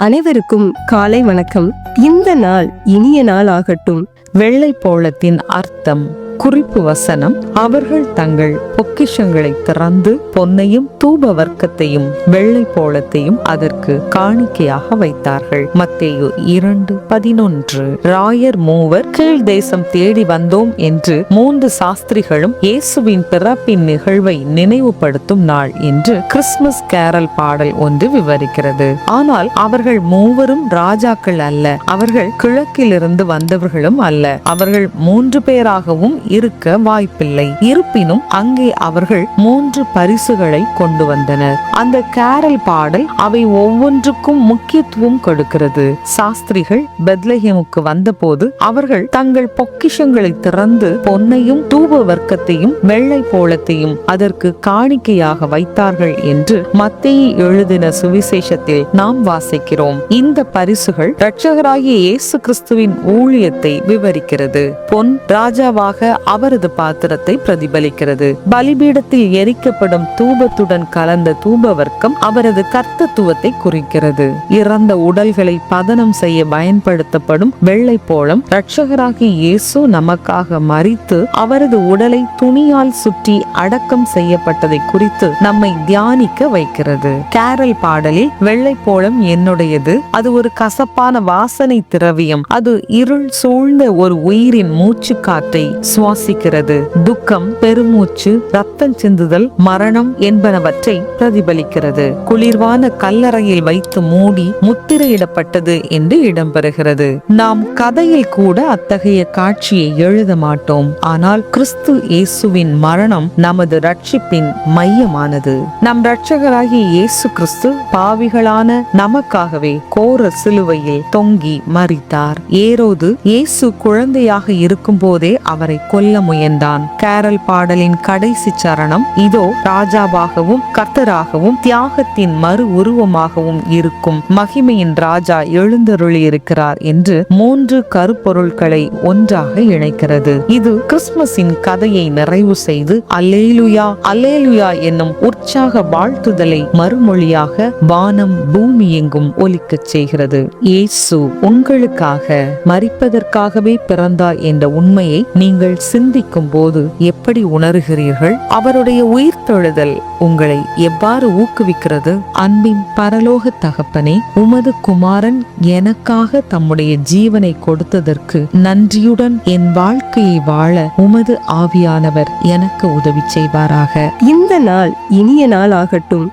அனைவருக்கும் காலை வணக்கம். இந்த நாள் இனிய நாள் ஆகட்டும். வெள்ளை போளத்தின் அர்த்தம். குறிப்பு வசனம்: அவர்கள் தங்கள் பொக்கிஷங்களை திறந்து பொன்னையும் தூப வர்க்கத்தையும் வெள்ளை போளத்தையும் அதற்கு காணிக்கையாக வைத்தார்கள். மத்தேயு 2:11. ராயர் மூவர் கீழ் தேசம் தேடி வந்தோம் என்று 3 சாஸ்திரிகளும் இயேசுவின் பிறப்பின் நிகழ்வை நினைவுபடுத்தும் நாள் என்று கிறிஸ்துமஸ் கேரல் பாடல் ஒன்று விவரிக்கிறது. ஆனால் அவர்கள் மூவரும் ராஜாக்கள் அல்ல. அவர்கள் கிழக்கிலிருந்து வந்தவர்களும் அல்ல. அவர்கள் 3 பேராகவும் இருக்க வாய்ப்பில்லை. இருப்பினும் அங்கே அவர்கள் 3 பரிசுகளை கொண்டு வந்தனர். அந்த கேரல் பாடல் அவை ஒவ்வொன்றுக்கும் முக்கியத்துவம் கொடுக்கிறது. சாஸ்திரிகள் பெத்லஹேமுக்கு வந்தபோது அவர்கள் தங்கள் பொக்கிஷங்களை திறந்து பொன்னையும் தூப வர்க்கத்தையும் வெள்ளை போளத்தையும் அதற்கு காணிக்கையாக வைத்தார்கள் என்று மத்தேயு எழுதின சுவிசேஷத்தில் நாம் வாசிக்கிறோம். இந்த பரிசுகள் இரட்சகராகிய இயேசு கிறிஸ்துவின் ஊழியத்தை விவரிக்கிறது. பொன் ராஜாவாக அவரது பாத்திரத்தை பிரதிபலிக்கிறது. பலிபீடத்தில் எரிக்கப்படும் தூபத்துடன் கலந்த தூப வர்க்கம் அவரது கர்த்தத்துவத்தை குறிக்கிறது. இறந்த உடல்களை பதனம் செய்ய பயன்படுத்தப்படும் வெள்ளை போளம் இரட்சகராகிய இயேசு நமக்காக மரித்து அவரது உடலை துணியால் சுற்றி அடக்கம் செய்யப்பட்டதை குறித்து நம்மை தியானிக்க வைக்கிறது. கேரல் பாடலில் வெள்ளை போளம் என்னுடையது, அது ஒரு கசப்பான வாசனை திரவியம், அது இருள் சூழ்ந்த ஒரு உயிரின் மூச்சு காற்றை சுவாசிக்கிறது. துக்கம், பெருமூச்சு, ரத்தம் சிந்துதல், மரணம் என்பனவற்றை பிரதிபலிக்கிறது. குளிர்வான கல்லறையில் வைத்து மூடி முத்திரையிடப்பட்டது என்று இடம்பெறுகிறது. நாம் கதையில் கூட அத்தகைய காட்சியை எழுத மாட்டோம். ஆனால் கிறிஸ்து இயேசுவின் மரணம் நமது ரட்சிப்பின் மையமானது. நம் இரட்சகராகிய இயேசு கிறிஸ்து பாவிகளான நமக்காகவே கோர சிலுவையில் தொங்கி மரித்தார். ஏரோது இயேசு குழந்தையாக இருக்கும் போதே அவரை கொல்ல முயன்றான். கேரல் பாடலின் கடைசி சரணம்: இதோ ராஜாவாகவும் கர்த்தராகவும் தியாகத்தின் மறு உருவமாகவும் இருக்கும் மகிமையின் ராஜா எழுந்தருளி இருக்கிறார் என்று 3 கருப்பொருள்களை ஒன்றாக இணைக்கிறது. இது கிறிஸ்துமஸின் கதையை நிறைவு செய்து அல்லேலூயா அல்லேலூயா என்னும் உற்சாக வாழ்த்துதலை மறுமொழியாக வானம் பூமி எங்கும் ஒலிக்கச் செய்கிறது. இயேசு உங்களுக்காக மரிப்பதற்காகவே பிறந்தார் என்ற உண்மையை நீங்கள் சிந்திக்கும் போது எப்படி உணர்கிறீர்கள்? அவருடைய உயிர்த்தெழுதல் உங்களை எவ்வாறு ஊக்குவிக்கிறது? அன்பின் பரலோக தகப்பனே, உமது குமாரன் எனக்காக தம்முடைய ஜீவனை கொடுத்ததற்கு நன்றியுடன் என் வாழ்க்கையை வாழ உமது ஆவியானவர் எனக்கு உதவி செய்வாராக. இந்த நாள் இனிய நாள் ஆகட்டும்.